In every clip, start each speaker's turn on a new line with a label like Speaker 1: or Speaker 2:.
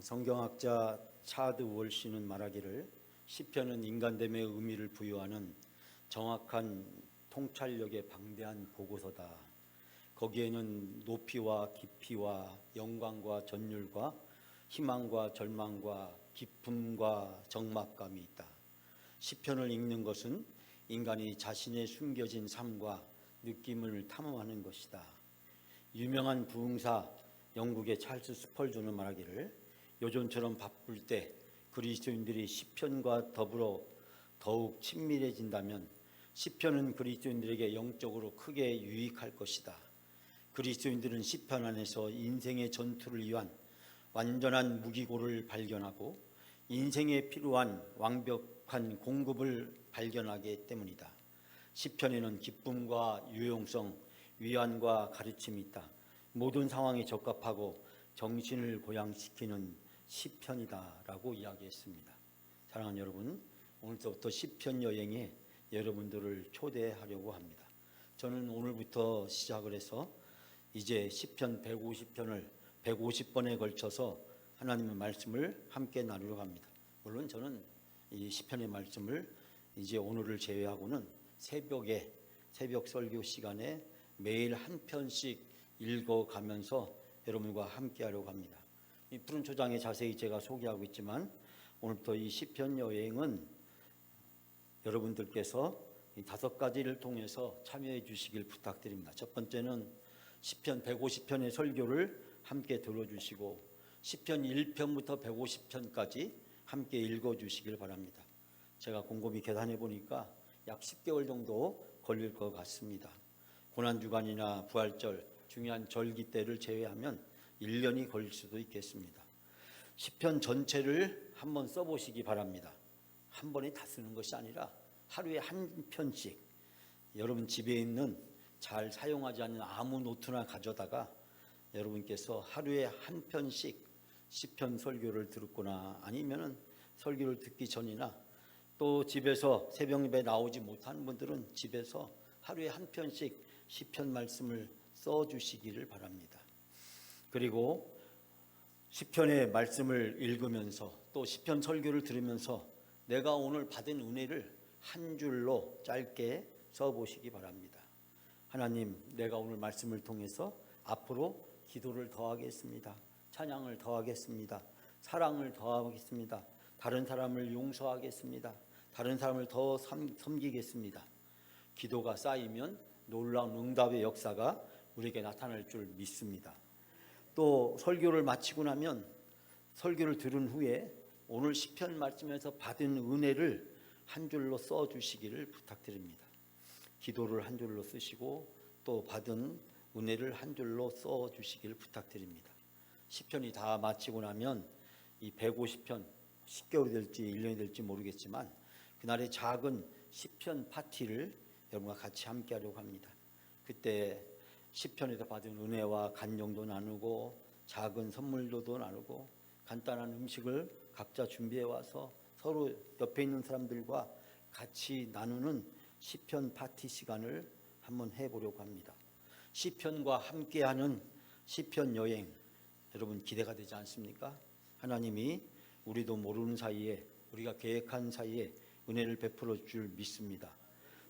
Speaker 1: 성경학자 차드 월시는 말하기를 시편은 인간됨의 의미를 부여하는 정확한 통찰력의 방대한 보고서다. 거기에는 높이와 깊이와 영광과 전율과 희망과 절망과 기쁨과 적막감이 있다. 시편을 읽는 것은 인간이 자신의 숨겨진 삶과 느낌을 탐험하는 것이다. 유명한 부흥사 영국의 찰스 스펄전은 말하기를 요즘처럼 바쁠 때 그리스도인들이 시편과 더불어 더욱 친밀해진다면 시편은 그리스도인들에게 영적으로 크게 유익할 것이다. 그리스도인들은 시편 안에서 인생의 전투를 위한 완전한 무기고를 발견하고 인생에 필요한 완벽한 공급을 발견하기 때문이다. 시편에는 기쁨과 유용성, 위안과 가르침이 있다. 모든 상황에 적합하고 정신을 고양시키는 시편이다라고 이야기했습니다. 사랑하는 여러분, 오늘부터 시편 여행에 여러분들을 초대하려고 합니다. 저는 오늘부터 시작을 해서 이제 시편 150편을 150번에 걸쳐서 하나님의 말씀을 함께 나누려고 합니다. 물론 저는 이 시편의 말씀을 이제 오늘을 제외하고는 새벽 설교 시간에 매일 한 편씩 읽어가면서 여러분과 함께 하려고 합니다. 이 푸른 초장에 자세히 제가 소개하고 있지만 오늘부터 이 시편 여행은 여러분들께서 이 5가지를 통해서 참여해 주시길 부탁드립니다. 첫 번째는 시편 150편의 설교를 함께 들어주시고 시편 1편부터 150편까지 함께 읽어주시길 바랍니다. 제가 곰곰이 계산해 보니까 약 10개월 정도 걸릴 것 같습니다. 고난주간이나 부활절, 중요한 절기 때를 제외하면 1년이 걸릴 수도 있겠습니다. 시편 전체를 한번 써보시기 바랍니다. 한 번에 다 쓰는 것이 아니라 하루에 한 편씩 여러분 집에 있는 잘 사용하지 않는 아무 노트나 가져다가 여러분께서 하루에 한 편씩 시편 설교를 듣거나 아니면은 설교를 듣기 전이나 또 집에서 새벽 예배 나오지 못하는 분들은 집에서 하루에 한 편씩 시편 말씀을 써주시기를 바랍니다. 그리고 시편의 말씀을 읽으면서 또 시편 설교를 들으면서 내가 오늘 받은 은혜를 한 줄로 짧게 써보시기 바랍니다. 하나님, 내가 오늘 말씀을 통해서 앞으로 기도를 더하겠습니다. 찬양을 더하겠습니다. 사랑을 더하겠습니다. 다른 사람을 용서하겠습니다. 다른 사람을 더 섬기겠습니다. 기도가 쌓이면 놀라운 응답의 역사가 우리에게 나타날 줄 믿습니다. 또 설교를 마치고 나면 설교를 들은 후에 오늘 시편 말씀에서 받은 은혜를 한 줄로 써주시기를 부탁드립니다. 기도를 한 줄로 쓰시고 또 받은 은혜를 한 줄로 써주시기를 부탁드립니다. 시편이 다 마치고 나면 이 150편 10개월이 될지 1년이 될지 모르겠지만 그날의 작은 시편 파티를 여러분과 같이 함께 하려고 합니다. 그때 시편에서 받은 은혜와 간정도 나누고 작은 선물도 나누고 간단한 음식을 각자 준비해 와서 서로 옆에 있는 사람들과 같이 나누는 시편 파티 시간을 한번 해보려고 합니다. 시편과 함께하는 시편 여행, 여러분 기대가 되지 않습니까? 하나님이 우리도 모르는 사이에 우리가 계획한 사이에 은혜를 베풀어 줄 믿습니다.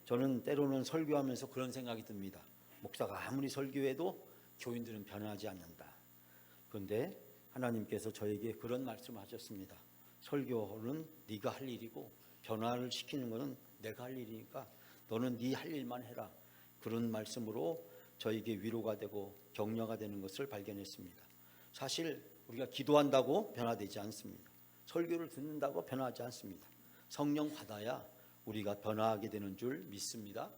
Speaker 1: 저는 때로는 설교하면서 그런 생각이 듭니다. 목사가 아무리 설교해도 교인들은 변하지 않는다. 그런데 하나님께서 저에게 그런 말씀을 하셨습니다. 설교는 네가 할 일이고 변화를 시키는 것은 내가 할 일이니까 너는 네 할 일만 해라. 그런 말씀으로 저에게 위로가 되고 격려가 되는 것을 발견했습니다. 사실 우리가 기도한다고 변화되지 않습니다. 설교를 듣는다고 변화하지 않습니다. 성령 받아야 우리가 변화하게 되는 줄 믿습니다.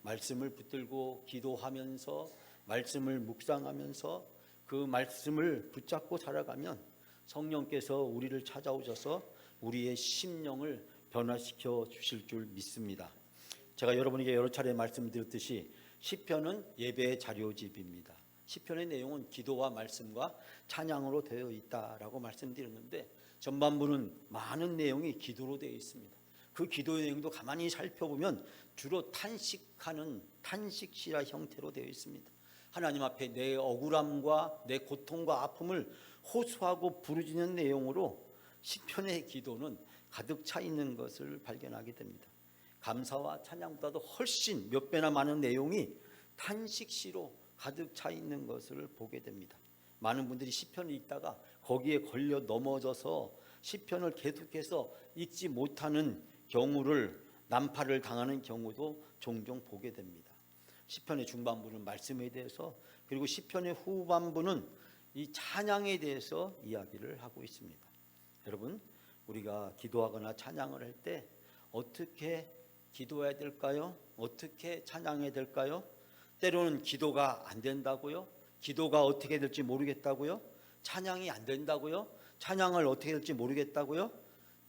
Speaker 1: 말씀을 붙들고 기도하면서 말씀을 묵상하면서 그 말씀을 붙잡고 살아가면 성령께서 우리를 찾아오셔서 우리의 심령을 변화시켜 주실 줄 믿습니다. 제가 여러분에게 여러 차례 말씀드렸듯이 시편은 예배의 자료집입니다. 시편의 내용은 기도와 말씀과 찬양으로 되어 있다라고 말씀드렸는데 전반부는 많은 내용이 기도로 되어 있습니다. 그 기도의 내용도 가만히 살펴보면 주로 탄식시라 형태로 되어 있습니다. 하나님 앞에 내 억울함과 내 고통과 아픔을 호소하고 부르짖는 내용으로 시편의 기도는 가득 차 있는 것을 발견하게 됩니다. 감사와 찬양보다도 훨씬 몇 배나 많은 내용이 탄식시로 가득 차 있는 것을 보게 됩니다. 많은 분들이 시편을 읽다가 거기에 걸려 넘어져서 시편을 계속해서 읽지 못하는 경우를, 난파를 당하는 경우도 종종 보게 됩니다. 시편의 중반부는 말씀에 대해서, 그리고 시편의 후반부는 이 찬양에 대해서 이야기를 하고 있습니다. 여러분, 우리가 기도하거나 찬양을 할 때 어떻게 기도해야 될까요? 어떻게 찬양해야 될까요? 때로는 기도가 안 된다고요? 기도가 어떻게 될지 모르겠다고요? 찬양이 안 된다고요? 찬양을 어떻게 될지 모르겠다고요?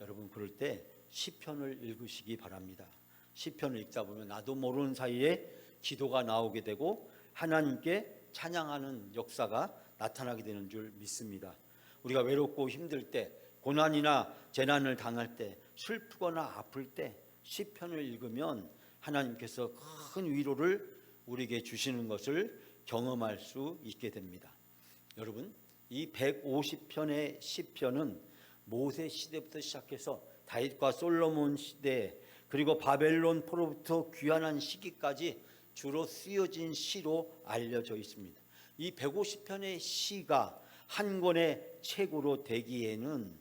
Speaker 1: 여러분, 그럴 때 시편을 읽으시기 바랍니다. 시편을 읽다 보면 나도 모르는 사이에 기도가 나오게 되고 하나님께 찬양하는 역사가 나타나게 되는 줄 믿습니다. 우리가 외롭고 힘들 때, 고난이나 재난을 당할 때, 슬프거나 아플 때 시편을 읽으면 하나님께서 큰 위로를 우리에게 주시는 것을 경험할 수 있게 됩니다. 여러분, 이 150편의 시편은 모세 시대부터 시작해서 다윗과 솔로몬 시대, 그리고 바벨론 포로부터 귀환한 시기까지 주로 쓰여진 시로 알려져 있습니다. 이 150편의 시가 한 권의 책으로 되기에는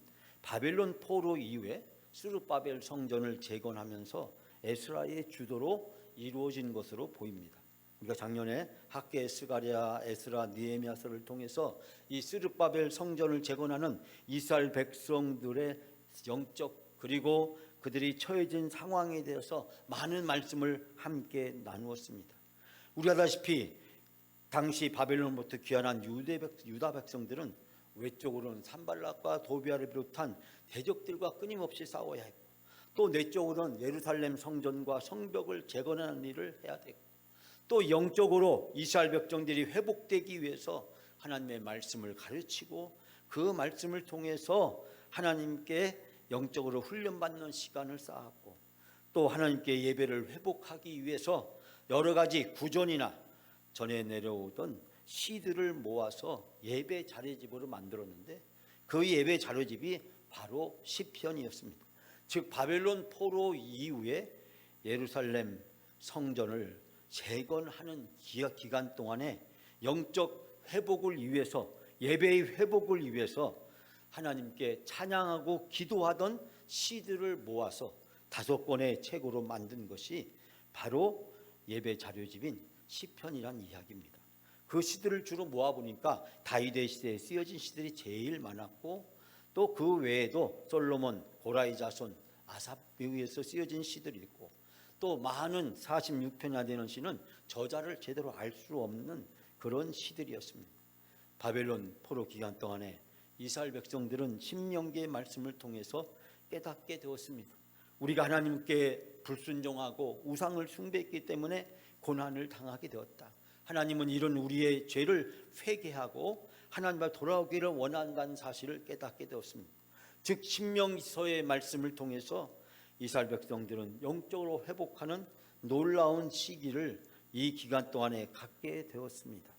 Speaker 1: 바벨론 포로 이후에 스룹바벨 성전을 재건하면서 에스라의 주도로 이루어진 것으로 보입니다. 우리가 작년에 학계 스가랴, 에스라, 느헤미야서를 통해서 이 스룹바벨 성전을 재건하는 이스라엘 백성들의 영적, 그리고 그들이 처해진 상황에 대해서 많은 말씀을 함께 나누었습니다. 우리가 아다시피 당시 바벨론부터 귀환한 유다 백성들은 외적으로는 산발락과 도비아를 비롯한 대적들과 끊임없이 싸워야 했고, 또 내적으로는 예루살렘 성전과 성벽을 재건하는 일을 해야 됐고, 또 영적으로 이스라엘 백성들이 회복되기 위해서 하나님의 말씀을 가르치고 그 말씀을 통해서 하나님께 영적으로 훈련받는 시간을 쌓았고, 또 하나님께 예배를 회복하기 위해서 여러 가지 구전이나 전에 내려오던 시들을 모아서 예배 자료집으로 만들었는데, 그 예배 자료집이 바로 시편이었습니다. 즉 바벨론 포로 이후에 예루살렘 성전을 재건하는 기간 동안에 영적 회복을 위해서, 예배의 회복을 위해서 하나님께 찬양하고 기도하던 시들을 모아서 5권의 책으로 만든 것이 바로 예배 자료집인 시편이란 이야기입니다. 그 시들을 주로 모아보니까 다윗의 시대에 쓰여진 시들이 제일 많았고, 또 그 외에도 솔로몬, 고라의 자손, 아삽에 의해서 쓰여진 시들이 있고, 또 많은 46편이나 되는 시는 저자를 제대로 알 수 없는 그런 시들이었습니다. 바벨론 포로 기간 동안에 이스라엘 백성들은 신명기의 말씀을 통해서 깨닫게 되었습니다. 우리가 하나님께 불순종하고 우상을 숭배했기 때문에 고난을 당하게 되었다. 하나님은 이런 우리의 죄를 회개하고 하나님 앞에 돌아오기를 원한다는 사실을 깨닫게 되었습니다. 즉 신명기서의 말씀을 통해서 이스라엘 백성들은 영적으로 회복하는 놀라운 시기를 이 기간 동안에 갖게 되었습니다.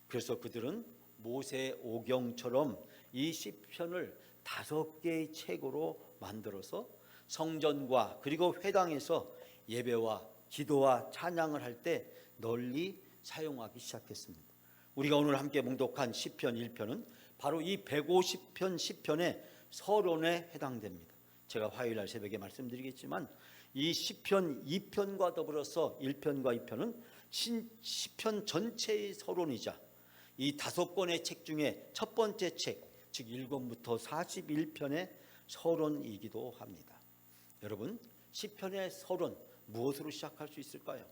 Speaker 1: 그래서 그들은 모세 오경처럼 이 시편을 5개의 책으로 만들어서 성전과 그리고 회당에서 예배와 기도와 찬양을 할 때 널리 사용하기 시작했습니다. 우리가 오늘 함께 봉독한 시편 1편은 바로 이 150편 시편의 서론에 해당됩니다. 제가 화요일날 새벽에 말씀드리겠지만 이 시편 2편과 더불어서 1편과 2편은 시편 전체의 서론이자 이 5권의 책 중에 첫 번째 책, 즉 1권부터 41편의 서론이기도 합니다. 여러분, 시편의 서론 무엇으로 시작할 수 있을까요?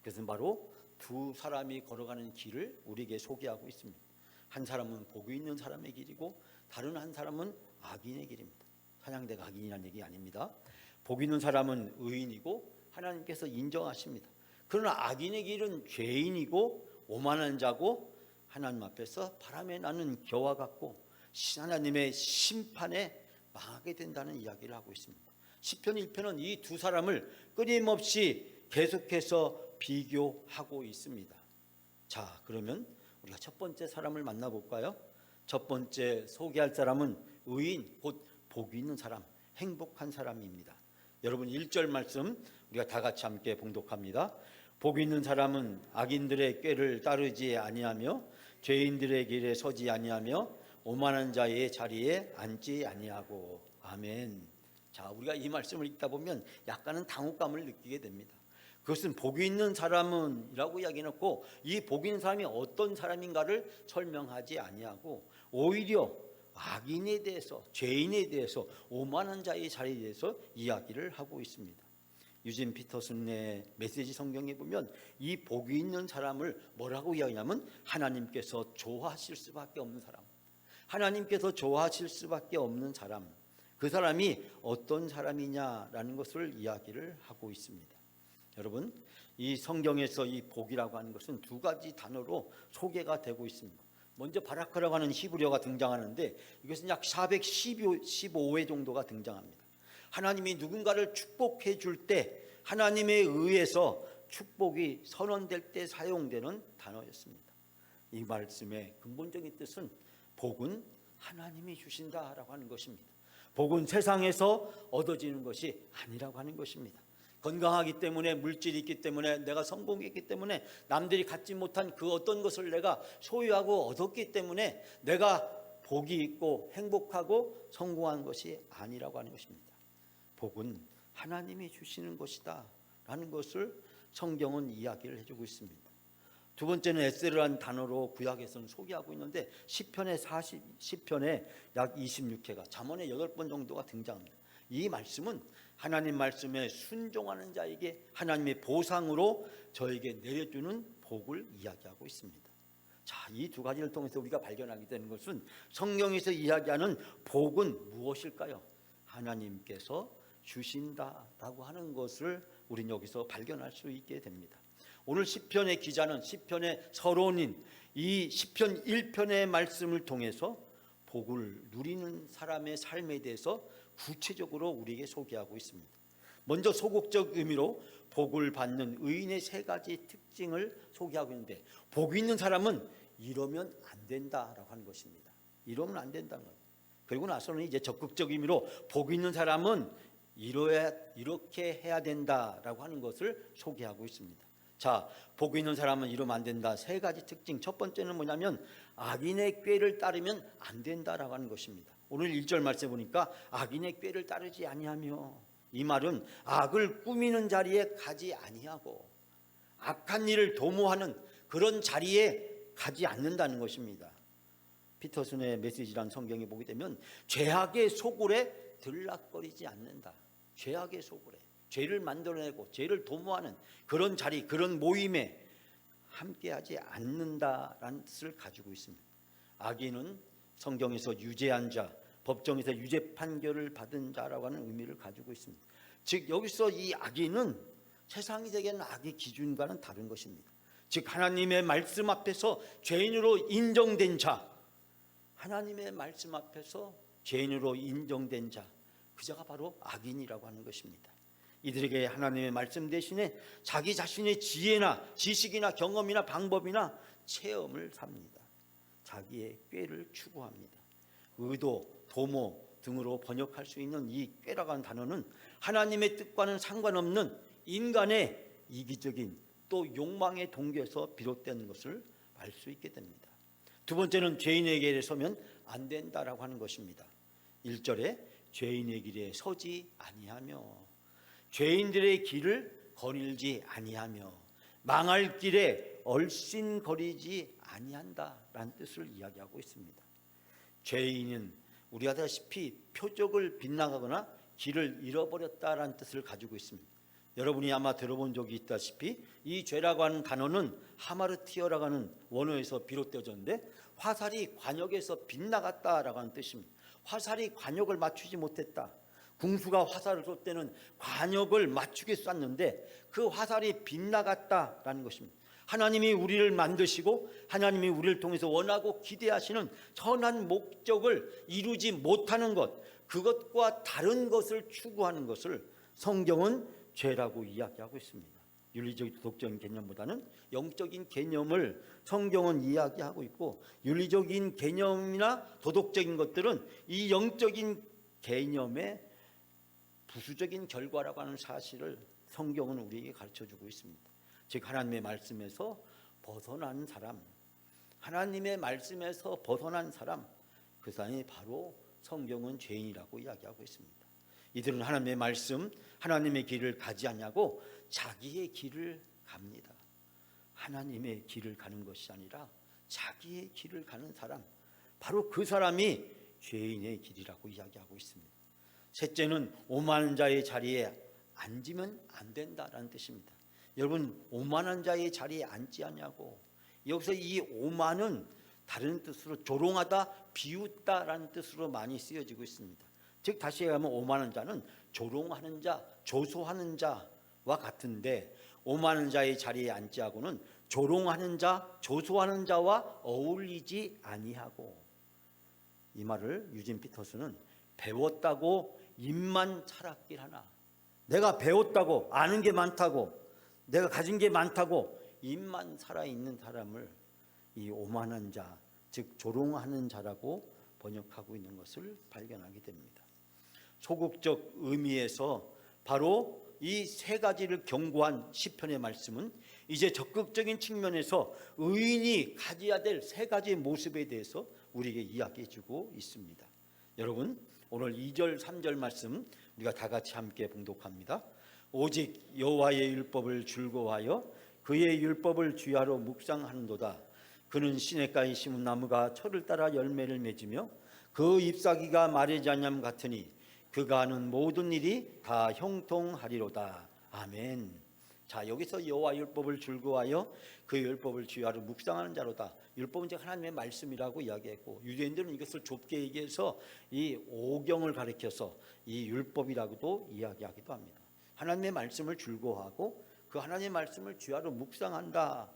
Speaker 1: 그것은 바로 두 사람이 걸어가는 길을 우리에게 소개하고 있습니다. 한 사람은 복이 있는 사람의 길이고 다른 한 사람은 악인의 길입니다. 찬양대가 악인이라는 얘기 아닙니다. 복 있는 사람은 의인이고 하나님께서 인정하십니다. 그러나 악인의 길은 죄인이고 오만한 자고 하나님 앞에서 바람에 나는 겨와 같고 하나님의 심판에 망하게 된다는 이야기를 하고 있습니다. 시편 1편은 이 두 사람을 끊임없이 계속해서 비교하고 있습니다. 자, 그러면 우리가 첫 번째 사람을 만나볼까요? 첫 번째 소개할 사람은 의인, 곧 복이 있는 사람, 행복한 사람입니다. 여러분 1절 말씀 우리가 다 같이 함께 봉독합니다. 복이 있는 사람은 악인들의 꾀를 따르지 아니하며 죄인들의 길에 서지 아니하며 오만한 자의 자리에 앉지 아니하고. 아멘. 자, 우리가 이 말씀을 읽다 보면 약간은 당혹감을 느끼게 됩니다. 그것은 복이 있는 사람은 이라고 이야기해놓고 이 복이 있는 사람이 어떤 사람인가를 설명하지 아니하고 오히려 악인에 대해서, 죄인에 대해서, 오만한 자의 자리에 대해서 이야기를 하고 있습니다. 유진 피터슨의 메시지 성경에 보면 이 복이 있는 사람을 뭐라고 이야기하냐면 하나님께서 좋아하실 수밖에 없는 사람, 하나님께서 좋아하실 수밖에 없는 사람, 그 사람이 어떤 사람이냐라는 것을 이야기를 하고 있습니다. 여러분, 이 성경에서 이 복이라고 하는 것은 두 가지 단어로 소개가 되고 있습니다. 먼저 바라크라고 하는 히브리어가 등장하는데 이것은 약 415회 정도가 등장합니다. 하나님이 누군가를 축복해 줄 때 하나님에 의해서 축복이 선언될 때 사용되는 단어였습니다. 이 말씀의 근본적인 뜻은 복은 하나님이 주신다라고 하는 것입니다. 복은 세상에서 얻어지는 것이 아니라고 하는 것입니다. 건강하기 때문에, 물질이 있기 때문에, 내가 성공했기 때문에, 남들이 갖지 못한 그 어떤 것을 내가 소유하고 얻었기 때문에 내가 복이 있고 행복하고 성공한 것이 아니라고 하는 것입니다. 복은 하나님이 주시는 것이다 라는 것을 성경은 이야기를 해주고 있습니다. 두 번째는 에스라는 단어로 구약에서는 소개하고 있는데 시편의 10편에 약 26회가, 잠언의 8번 정도가 등장합니다. 이 말씀은 하나님 말씀에 순종하는 자에게 하나님의 보상으로 저에게 내려주는 복을 이야기하고 있습니다. 자, 이 두 가지를 통해서 우리가 발견하게 되는 것은 성경에서 이야기하는 복은 무엇일까요? 하나님께서 주신다라고 하는 것을 우리는 여기서 발견할 수 있게 됩니다. 오늘 시편의 기자는 시편의 서론인 이 시편 1편의 말씀을 통해서 복을 누리는 사람의 삶에 대해서 구체적으로 우리에게 소개하고 있습니다. 먼저 소극적 의미로 복을 받는 의인의 세 가지 특징을 소개하고 있는데, 복이 있는 사람은 이러면 안 된다라고 하는 것입니다. 이러면 안 된다는 거예요. 그리고 나서는 이제 적극적 의미로 복이 있는 사람은 이렇게 해야 된다라고 하는 것을 소개하고 있습니다. 자, 복이 있는 사람은 이러면 안 된다. 세 가지 특징. 첫 번째는 뭐냐면 악인의 꾀를 따르면 안 된다라고 하는 것입니다. 오늘 1절 말씀에 보니까 악인의 꾀를 따르지 아니하며, 이 말은 악을 꾸미는 자리에 가지 아니하고 악한 일을 도모하는 그런 자리에 가지 않는다는 것입니다. 피터슨의 메시지란 성경에 보게 되면 죄악의 소굴에 들락거리지 않는다. 죄악의 소굴에, 죄를 만들어내고 죄를 도모하는 그런 자리, 그런 모임에 함께하지 않는다라는 뜻을 가지고 있습니다. 악인은 성경에서 유죄한 자, 법정에서 유죄 판결을 받은 자라고 하는 의미를 가지고 있습니다. 즉 여기서 이 악인은 세상이 되기에는 악의 기준과는 다른 것입니다. 즉 하나님의 말씀 앞에서 죄인으로 인정된 자, 하나님의 말씀 앞에서 죄인으로 인정된 자, 그 자가 바로 악인이라고 하는 것입니다. 이들에게 하나님의 말씀 대신에 자기 자신의 지혜나 지식이나 경험이나 방법이나 체험을 삽니다. 자기의 꾀를 추구합니다. 의도, 도모 등으로 번역할 수 있는 이 꾀라고 하는 단어는 하나님의 뜻과는 상관없는 인간의 이기적인 또 욕망의 동기에서 비롯된 것을 알 수 있게 됩니다. 두 번째는 죄인의 길에 서면 안 된다라고 하는 것입니다. 1절에 죄인의 길에 서지 아니하며, 죄인들의 길을 거닐지 아니하며 망할 길에 얼씬거리지 아니한다라는 뜻을 이야기하고 있습니다. 죄인은 우리가 아다시피 표적을 빗나가거나 길을 잃어버렸다라는 뜻을 가지고 있습니다. 여러분이 아마 들어본 적이 있다시피 이 죄라고 하는 단어는 하마르티어라고 하는 원어에서 비롯되어졌는데 화살이 관역에서 빗나갔다라고 하는 뜻입니다. 화살이 관역을 맞추지 못했다. 궁수가 화살을 쏠 때는 관역을 맞추게 쐈는데 그 화살이 빗나갔다라는 것입니다. 하나님이 우리를 만드시고 하나님이 우리를 통해서 원하고 기대하시는 선한 목적을 이루지 못하는 것, 그것과 다른 것을 추구하는 것을 성경은 죄라고 이야기하고 있습니다. 윤리적 도덕적인 개념보다는 영적인 개념을 성경은 이야기하고 있고, 윤리적인 개념이나 도덕적인 것들은 이 영적인 개념의 부수적인 결과라고 하는 사실을 성경은 우리에게 가르쳐주고 있습니다. 즉 하나님의 말씀에서 벗어난 사람, 하나님의 말씀에서 벗어난 사람, 그 사람이 바로 성경은 죄인이라고 이야기하고 있습니다. 이들은 하나님의 말씀, 하나님의 길을 가지 않냐고 자기의 길을 갑니다. 하나님의 길을 가는 것이 아니라 자기의 길을 가는 사람, 바로 그 사람이 죄인의 길이라고 이야기하고 있습니다. 셋째는 오만한 자의 자리에 앉으면 안 된다라는 뜻입니다. 여러분, 오만한 자의 자리에 앉지 않냐고. 여기서 이 오만은 다른 뜻으로 조롱하다, 비웃다라는 뜻으로 많이 쓰여지고 있습니다. 즉 다시 얘기하면 오만한 자는 조롱하는 자, 조소하는 자와 같은데, 오만한 자의 자리에 앉지 하고는 조롱하는 자, 조소하는 자와 어울리지 아니하고. 이 말을 유진 피터스는 배웠다고 입만 차랍길 하나, 내가 배웠다고 아는 게 많다고 내가 가진 게 많다고 입만 살아있는 사람을 이 오만한 자, 즉 조롱하는 자라고 번역하고 있는 것을 발견하게 됩니다. 소극적 의미에서 바로 이 세 가지를 경고한 시편의 말씀은 이제 적극적인 측면에서 의인이 가져야 될 세 가지의 모습에 대해서 우리에게 이야기해 주고 있습니다. 여러분, 오늘 2절 3절 말씀 우리가 다 같이 함께 봉독합니다. 오직 여호와의 율법을 즐거워하여 그의 율법을 주야로 묵상하는도다. 그는 시냇가에 심은 나무가 철을 따라 열매를 맺으며 그 잎사귀가 마르지 않음 같으니 그가 하는 모든 일이 다 형통하리로다. 아멘. 자, 여기서 여호와 율법을 즐거워하여 그 율법을 주야로 묵상하는 자로다. 율법은 즉 하나님의 말씀이라고 이야기했고, 유대인들은 이것을 좁게 얘기해서 이 오경을 가리켜서 이 율법이라고도 이야기하기도 합니다. 하나님의 말씀을 즐거워하고 그 하나님의 말씀을 주야로 묵상한다.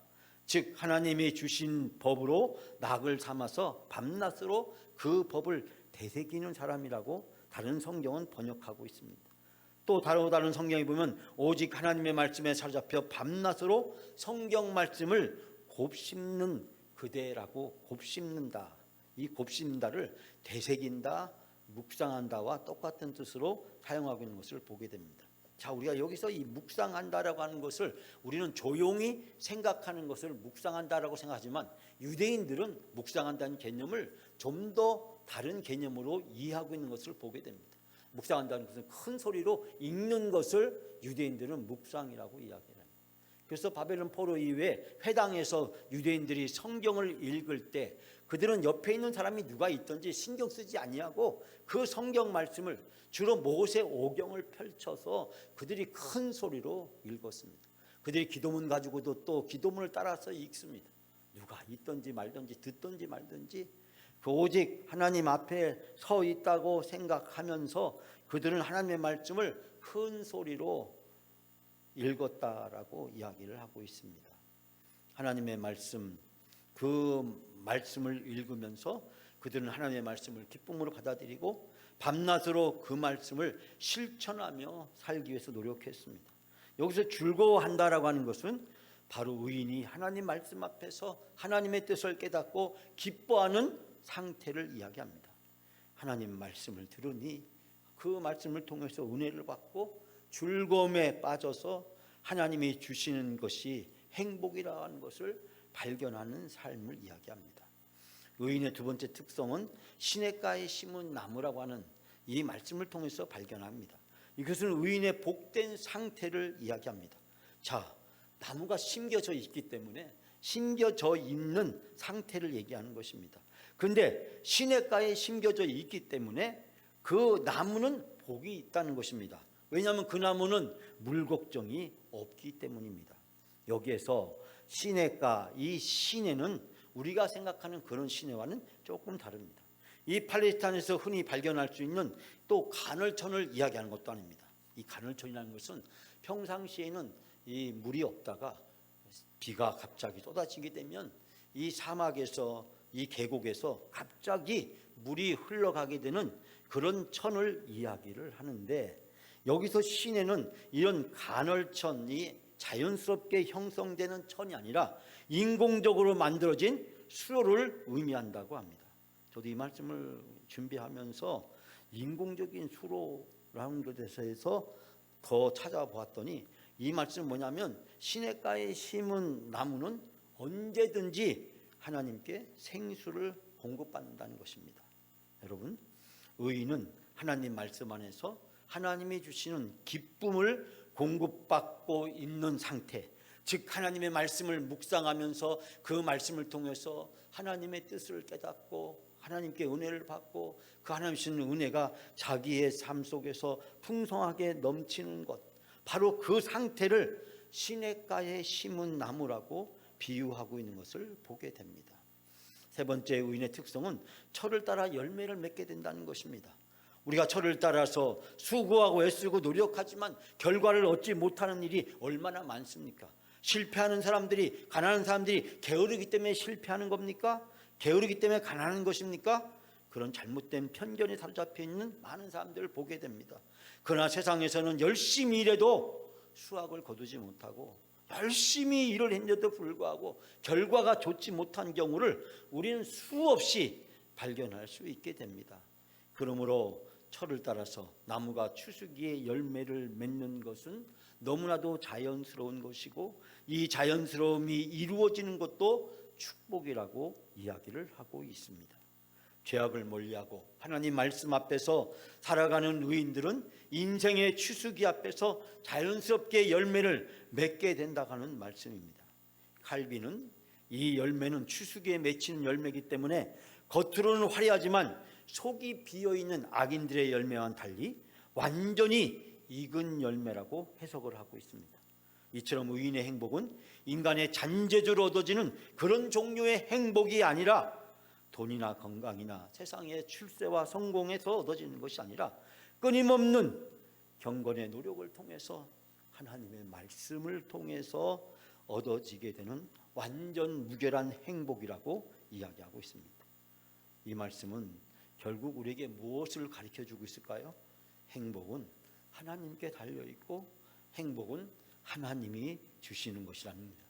Speaker 1: 즉 하나님이 주신 법으로 낙을 삼아서 밤낮으로 그 법을 되새기는 사람이라고 다른 성경은 번역하고 있습니다. 또 다른 성경에 보면 오직 하나님의 말씀에 사로잡혀 밤낮으로 성경 말씀을 곱씹는 그대라고, 곱씹는다, 이 곱씹는다를 되새긴다, 묵상한다와 똑같은 뜻으로 사용하고 있는 것을 보게 됩니다. 자, 우리가 여기서 이 묵상한다라고 하는 것을 우리는 조용히 생각하는 것을 묵상한다라고 생각하지만, 유대인들은 묵상한다는 개념을 좀 더 다른 개념으로 이해하고 있는 것을 보게 됩니다. 묵상한다는 것은 큰 소리로 읽는 것을 유대인들은 묵상이라고 이야기합니다. 그래서 바벨론 포로 이후에 회당에서 유대인들이 성경을 읽을 때 그들은 옆에 있는 사람이 누가 있든지 신경 쓰지 아니하고 그 성경 말씀을 주로 모세 오경을 펼쳐서 그들이 큰 소리로 읽었습니다. 그들이 기도문 가지고도 또 기도문을 따라서 읽습니다. 누가 있든지 말든지 듣든지 말든지 오직 하나님 앞에 서 있다고 생각하면서 그들은 하나님의 말씀을 큰 소리로 읽었다라고 이야기를 하고 있습니다. 하나님의 말씀, 그 말씀을 읽으면서 그들은 하나님의 말씀을 기쁨으로 받아들이고 밤낮으로 그 말씀을 실천하며 살기 위해서 노력했습니다. 여기서 즐거워한다라고 하는 것은 바로 의인이 하나님 말씀 앞에서 하나님의 뜻을 깨닫고 기뻐하는 상태를 이야기합니다. 하나님 말씀을 들으니 그 말씀을 통해서 은혜를 받고 즐거움에 빠져서 하나님이 주시는 것이 행복이라고 하는 것을 발견하는 삶을 이야기합니다. 의인의 두 번째 특성은 시냇가에 심은 나무라고 하는 이 말씀을 통해서 발견합니다. 이것은 의인의 복된 상태를 이야기합니다. 자, 나무가 심겨져 있기 때문에 심겨져 있는 상태를 얘기하는 것입니다. 그런데 시냇가에 심겨져 있기 때문에 그 나무는 복이 있다는 것입니다. 왜냐하면 그 나무는 물 걱정이 없기 때문입니다. 여기에서 시냇가, 이 시내는 우리가 생각하는 그런 시내와는 조금 다릅니다. 이 팔레스타인에서 흔히 발견할 수 있는 또 간헐천을 이야기하는 것도 아닙니다. 이 간헐천이라는 것은 평상시에는 이 물이 없다가 비가 갑자기 쏟아지게 되면 이 사막에서, 이 계곡에서 갑자기 물이 흘러가게 되는 그런 천을 이야기를 하는데, 여기서 시내는 이런 간헐천이 자연스럽게 형성되는 천이 아니라 인공적으로 만들어진 수로를 의미한다고 합니다. 저도 이 말씀을 준비하면서 인공적인 수로라는 것에 대해서 더 찾아보았더니 이 말씀은 뭐냐면 시냇가에 심은 나무는 언제든지 하나님께 생수를 공급받는다는 것입니다. 여러분, 의인은 하나님 말씀 안에서 하나님이 주시는 기쁨을 공급받고 있는 상태, 즉 하나님의 말씀을 묵상하면서 그 말씀을 통해서 하나님의 뜻을 깨닫고 하나님께 은혜를 받고 그 하나님 주시는 은혜가 자기의 삶 속에서 풍성하게 넘치는 것, 바로 그 상태를 시냇가에 심은 나무라고 비유하고 있는 것을 보게 됩니다. 세 번째 의인의 특성은 철을 따라 열매를 맺게 된다는 것입니다. 우리가 철을 따라서 수고하고 애쓰고 노력하지만 결과를 얻지 못하는 일이 얼마나 많습니까? 실패하는 사람들이, 가난한 사람들이 게으르기 때문에 실패하는 겁니까? 게으르기 때문에 가난한 것입니까? 그런 잘못된 편견에 사로잡혀 있는 많은 사람들을 보게 됩니다. 그러나 세상에서는 열심히 일해도 수확을 거두지 못하고 열심히 일을 했는데도 불구하고 결과가 좋지 못한 경우를 우리는 수없이 발견할 수 있게 됩니다. 그러므로 철을 따라서 나무가 추수기에 열매를 맺는 것은 너무나도 자연스러운 것이고 이 자연스러움이 이루어지는 것도 축복이라고 이야기를 하고 있습니다. 죄악을 멀리하고 하나님 말씀 앞에서 살아가는 의인들은 인생의 추수기 앞에서 자연스럽게 열매를 맺게 된다고 하는 말씀입니다. 칼빈은 이 열매는 추수기에 맺히는 열매이기 때문에 겉으로는 화려하지만 속이 비어있는 악인들의 열매와는 달리 완전히 익은 열매라고 해석을 하고 있습니다. 이처럼 의인의 행복은 인간의 잔재주로 얻어지는 그런 종류의 행복이 아니라 돈이나 건강이나 세상의 출세와 성공에서 얻어지는 것이 아니라 끊임없는 경건의 노력을 통해서 하나님의 말씀을 통해서 얻어지게 되는 완전 무결한 행복이라고 이야기하고 있습니다. 이 말씀은 결국 우리에게 무엇을 가르쳐주고 있을까요? 행복은 하나님께 달려있고 행복은 하나님이 주시는 것이라는 겁니다.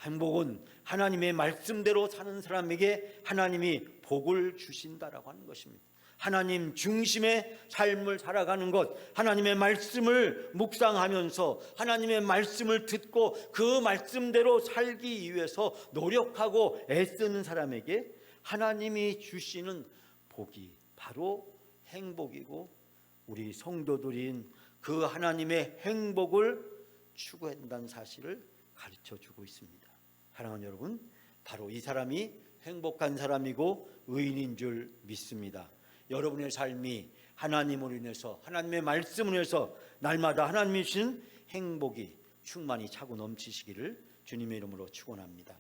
Speaker 1: 행복은 하나님의 말씀대로 사는 사람에게 하나님이 복을 주신다라고 하는 것입니다. 하나님 중심의 삶을 살아가는 것, 하나님의 말씀을 묵상하면서 하나님의 말씀을 듣고 그 말씀대로 살기 위해서 노력하고 애쓰는 사람에게 하나님이 주시는 복이 바로 행복이고 우리 성도들인 그 하나님의 행복을 추구한다는 사실을 가르쳐주고 있습니다. 사랑하는 여러분, 바로 이 사람이 행복한 사람이고 의인인 줄 믿습니다. 여러분의 삶이 하나님으로 인해서 하나님의 말씀으로 인해서 날마다 하나님이 주신 행복이 충만히 차고 넘치시기를 주님의 이름으로 축원합니다.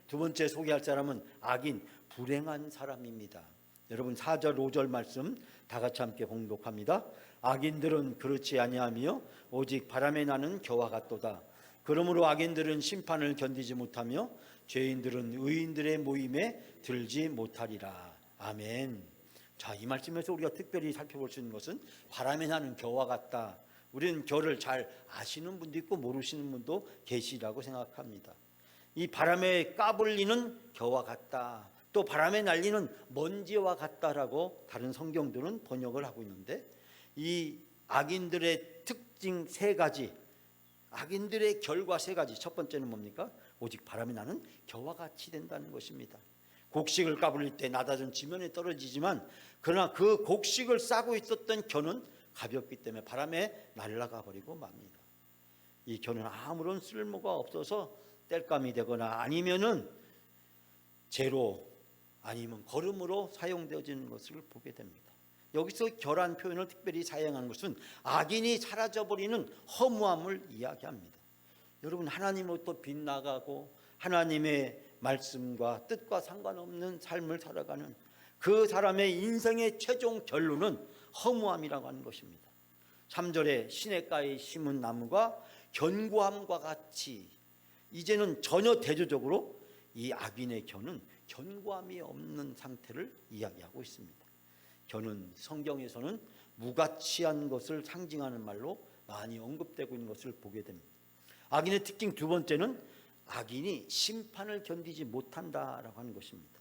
Speaker 1: 두 번째 소개할 사람은 악인, 불행한 사람입니다. 여러분 4절 5절 말씀 다 같이 함께 봉독합니다. 악인들은 그렇지 아니하며 오직 바람에 나는 겨와 같도다. 그러므로 악인들은 심판을 견디지 못하며 죄인들은 의인들의 모임에 들지 못하리라. 아멘. 자, 이 말씀에서 우리가 특별히 살펴볼 수 있는 것은 바람에 나는 겨와 같다. 우리는 겨를 잘 아시는 분도 있고 모르시는 분도 계시라고 생각합니다. 이 바람에 까불리는 겨와 같다. 또 바람에 날리는 먼지와 같다라고 다른 성경들은 번역을 하고 있는데 이 악인들의 특징 세 가지, 악인들의 결과 세 가지. 첫 번째는 뭡니까? 오직 바람이 나는 겨와 같이 된다는 것입니다. 곡식을 까불릴 때 낮아진 지면에 떨어지지만 그러나 그 곡식을 싸고 있었던 겨는 가볍기 때문에 바람에 날아가 버리고 맙니다. 이 겨는 아무런 쓸모가 없어서 땔감이 되거나 아니면은 재로 아니면 거름으로 사용되어지는 것을 보게 됩니다. 여기서 겨란 표현을 특별히 사용한 것은 악인이 사라져버리는 허무함을 이야기합니다. 여러분, 하나님으로부터 빗나가고 하나님의 말씀과 뜻과 상관없는 삶을 살아가는 그 사람의 인생의 최종 결론은 허무함이라고 하는 것입니다. 3절에 시냇가에 심은 나무가 견고함과 같이, 이제는 전혀 대조적으로 이 악인의 겨는 견고함이 없는 상태를 이야기하고 있습니다. 겨는 성경에서는 무가치한 것을 상징하는 말로 많이 언급되고 있는 것을 보게 됩니다. 악인의 특징 두 번째는 악인이 심판을 견디지 못한다라고 하는 것입니다.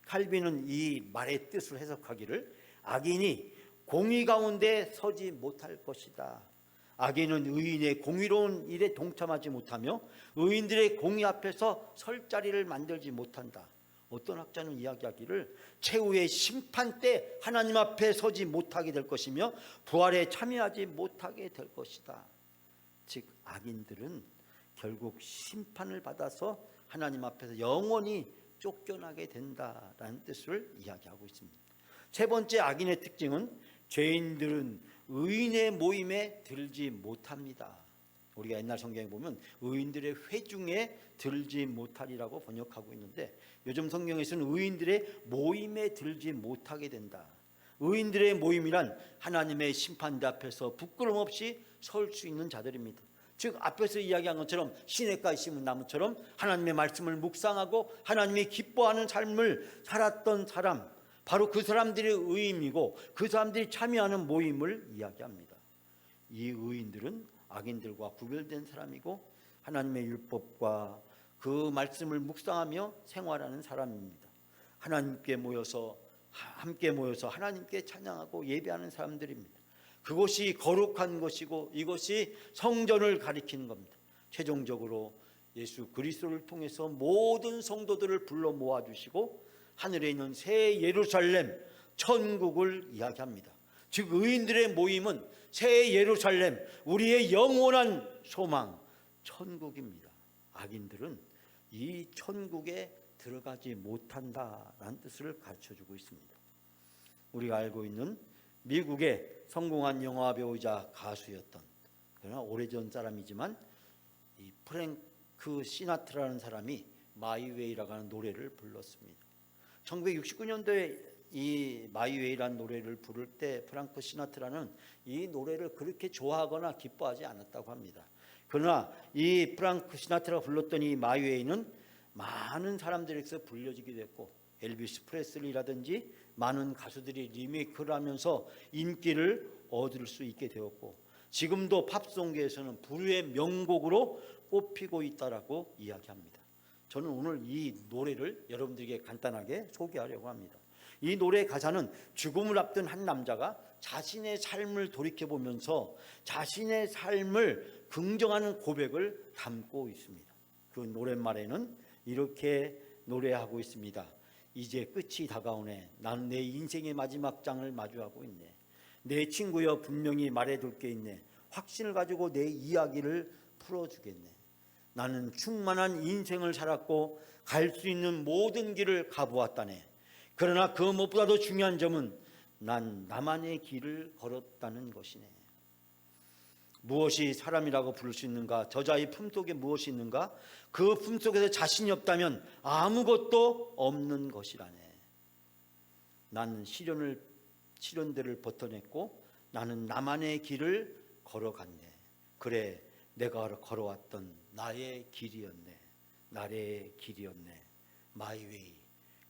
Speaker 1: 칼빈은 이 말의 뜻을 해석하기를 악인이 공의 가운데 서지 못할 것이다. 악인은 의인의 공의로운 일에 동참하지 못하며 의인들의 공의 앞에서 설 자리를 만들지 못한다. 어떤 학자는 이야기하기를 최후의 심판 때 하나님 앞에 서지 못하게 될 것이며 부활에 참여하지 못하게 될 것이다. 즉 악인들은 결국 심판을 받아서 하나님 앞에서 영원히 쫓겨나게 된다라는 뜻을 이야기하고 있습니다. 세 번째 악인의 특징은 죄인들은 의인의 모임에 들지 못합니다. 우리가 옛날 성경에 보면 의인들의 회중에 들지 못하리라고 번역하고 있는데 요즘 성경에서는 의인들의 모임에 들지 못하게 된다. 의인들의 모임이란 하나님의 심판대 앞에서 부끄럼 없이 설 수 있는 자들입니다. 즉 앞에서 이야기한 것처럼 시냇가에 심은 나무처럼 하나님의 말씀을 묵상하고 하나님이 기뻐하는 삶을 살았던 사람, 바로 그 사람들의 의임이고 그 사람들이 참여하는 모임을 이야기합니다. 이 의인들은 악인들과 구별된 사람이고 하나님의 율법과 그 말씀을 묵상하며 생활하는 사람입니다. 함께 모여서 하나님께 찬양하고 예배하는 사람들입니다. 그것이 거룩한 것이고 이것이 성전을 가리키는 겁니다. 최종적으로 예수 그리스도를 통해서 모든 성도들을 불러 모아주시고 하늘에 있는 새 예루살렘 천국을 이야기합니다. 즉 의인들의 모임은 새 예루살렘, 우리의 영원한 소망 천국입니다. 악인들은 이 천국에 들어가지 못한다라는 뜻을 가르쳐주고 있습니다. 우리가 알고 있는 미국의 성공한 영화 배우자 가수였던, 그러나 오래전 사람이지만 이 프랭크 시나트라는 사람이 마이웨이라고 하는 노래를 불렀습니다. 1969년도에 이 마이웨이라는 노래를 부를 때 프랑크 시나트라는 이 노래를 그렇게 좋아하거나 기뻐하지 않았다고 합니다. 그러나 이 프랑크 시나트라가 불렀던 이 마이웨이는 많은 사람들에게서 불려지게 됐고 엘비스 프레슬리라든지 많은 가수들이 리메이크를 하면서 인기를 얻을 수 있게 되었고 지금도 팝송계에서는 불후의 명곡으로 꼽히고 있다라고 이야기합니다. 저는 오늘 이 노래를 여러분들에게 간단하게 소개하려고 합니다. 이 노래의 가사는 죽음을 앞둔 한 남자가 자신의 삶을 돌이켜보면서 자신의 삶을 긍정하는 고백을 담고 있습니다. 그 노랫말에는 이렇게 노래하고 있습니다. 이제 끝이 다가오네. 나는 내 인생의 마지막 장을 마주하고 있네. 내 친구여 분명히 말해둘 게 있네. 확신을 가지고 내 이야기를 풀어주겠네. 나는 충만한 인생을 살았고 갈 수 있는 모든 길을 가보았다네. 그러나 그 무엇보다도 중요한 점은 난 나만의 길을 걸었다는 것이네. 무엇이 사람이라고 부를 수 있는가? 저자의 품속에 무엇이 있는가? 그 품속에서 자신이 없다면 아무것도 없는 것이라네. 나는 시련들을 버텨냈고 나는 나만의 길을 걸어갔네. 그래, 내가 걸어왔던 나의 길이었네. 나의 길이었네. 마이웨이.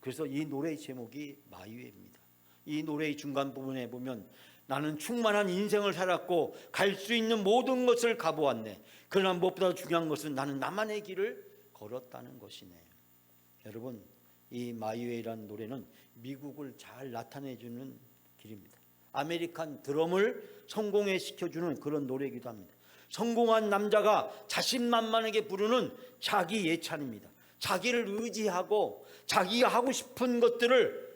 Speaker 1: 그래서 이 노래의 제목이 마이웨이입니다. 이 노래의 중간 부분에 보면 나는 충만한 인생을 살았고 갈 수 있는 모든 것을 가보았네. 그러나 무엇보다 중요한 것은 나는 나만의 길을 걸었다는 것이네. 여러분, 이 마이웨이라는 노래는 미국을 잘 나타내주는 길입니다. 아메리칸 드럼을 성공에 시켜주는 그런 노래이기도 합니다. 성공한 남자가 자신만만하게 부르는 자기 예찬입니다. 자기를 의지하고 자기가 하고 싶은 것들을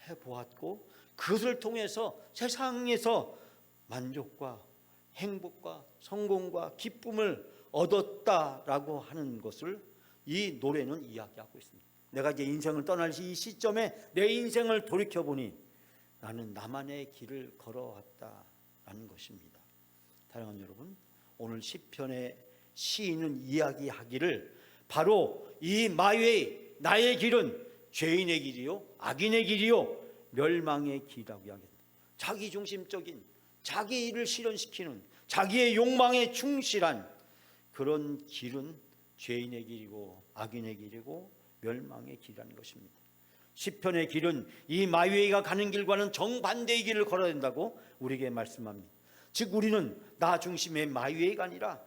Speaker 1: 해보았고 그것을 통해서 세상에서 만족과 행복과 성공과 기쁨을 얻었다라고 하는 것을 이 노래는 이야기하고 있습니다. 내가 이제 인생을 떠날 이 시점에 내 인생을 돌이켜보니 나는 나만의 길을 걸어왔다라는 것입니다. 사랑하는 여러분, 오늘 시편의 시인은 이야기하기를 바로 이 마이웨이, 나의 길은 죄인의 길이요 악인의 길이요 멸망의 길이라고 이야기합니다. 자기중심적인 자기 일을 실현시키는 자기의 욕망에 충실한 그런 길은 죄인의 길이고 악인의 길이고 멸망의 길이라는 것입니다. 시편의 길은 이 마이웨이가 가는 길과는 정반대의 길을 걸어야 된다고 우리에게 말씀합니다. 즉 우리는 나 중심의 마이웨이가 아니라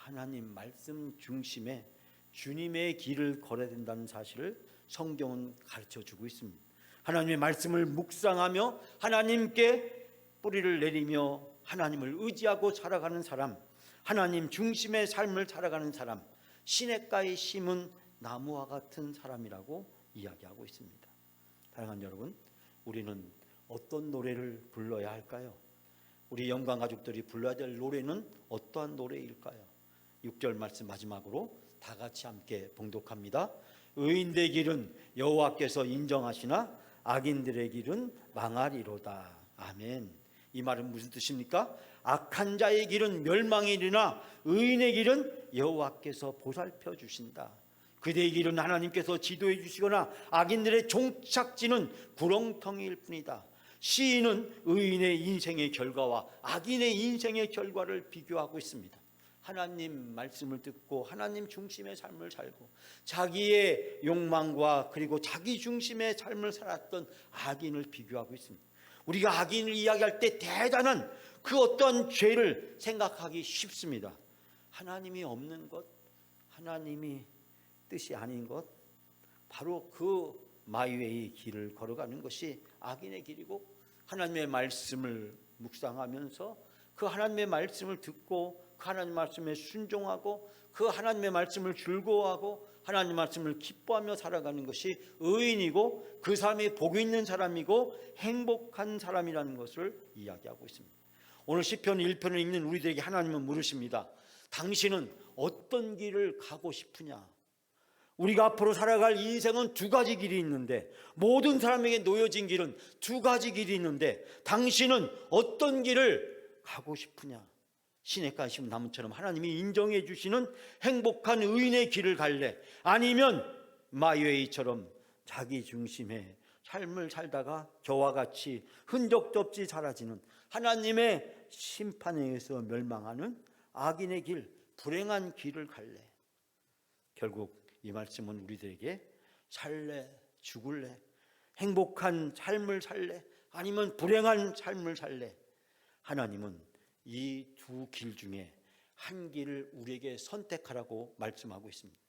Speaker 1: 하나님 말씀 중심에 주님의 길을 걸어야 된다는 사실을 성경은 가르쳐주고 있습니다. 하나님의 말씀을 묵상하며 하나님께 뿌리를 내리며 하나님을 의지하고 살아가는 사람, 하나님 중심의 삶을 살아가는 사람, 시냇가에 심은 나무와 같은 사람이라고 이야기하고 있습니다. 사랑하는 여러분, 우리는 어떤 노래를 불러야 할까요? 우리 영광 가족들이 불러야 될 노래는 어떠한 노래일까요? 6절 말씀 마지막으로 다 같이 함께 봉독합니다. 의인의 길은 여호와께서 인정하시나 악인들의 길은 망하리로다. 아멘. 이 말은 무슨 뜻입니까? 악한 자의 길은 멸망이리나 의인의 길은 여호와께서 보살펴 주신다. 그대의 길은 하나님께서 지도해 주시거나 악인들의 종착지는 구렁텅이일 뿐이다. 시인은 의인의 인생의 결과와 악인의 인생의 결과를 비교하고 있습니다. 하나님 말씀을 듣고 하나님 중심의 삶을 살고 자기의 욕망과 그리고 자기 중심의 삶을 살았던 악인을 비교하고 있습니다. 우리가 악인을 이야기할 때 대단한 그 어떤 죄를 생각하기 쉽습니다. 하나님이 없는 것, 하나님이 뜻이 아닌 것, 바로 그 마이웨이 길을 걸어가는 것이 악인의 길이고, 하나님의 말씀을 묵상하면서 그 하나님의 말씀을 듣고 그 하나님의 말씀에 순종하고 그 하나님의 말씀을 즐거워하고 하나님의 말씀을 기뻐하며 살아가는 것이 의인이고 그 사람이 복 있는 사람이고 행복한 사람이라는 것을 이야기하고 있습니다. 오늘 시편 1편을 읽는 우리들에게 하나님은 물으십니다. 당신은 어떤 길을 가고 싶으냐? 우리가 앞으로 살아갈 인생은 두 가지 길이 있는데, 모든 사람에게 놓여진 길은 두 가지 길이 있는데 당신은 어떤 길을 가고 싶으냐? 시냇가에 심은 나무처럼 하나님이 인정해 주시는 행복한 의인의 길을 갈래? 아니면 마이웨이처럼 자기 중심의 삶을 살다가 저와 같이 흔적도 없이 사라지는 하나님의 심판에 의해서 멸망하는 악인의 길, 불행한 길을 갈래? 결국 이 말씀은 우리들에게 살래, 죽을래, 행복한 삶을 살래, 아니면 불행한 삶을 살래? 하나님은 이 두 길 중에 한 길을 우리에게 선택하라고 말씀하고 있습니다.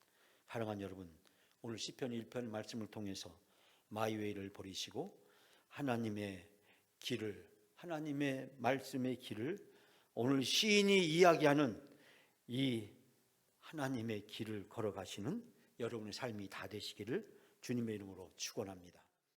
Speaker 1: 사랑하는 여러분, 오늘 시편 1편 말씀을 통해서 마이웨이를 버리시고 하나님의 길을, 하나님의 말씀의 길을, 오늘 시인이 이야기하는 이 하나님의 길을 걸어가시는 여러분의 삶이 다 되시기를 주님의 이름으로 축원합니다.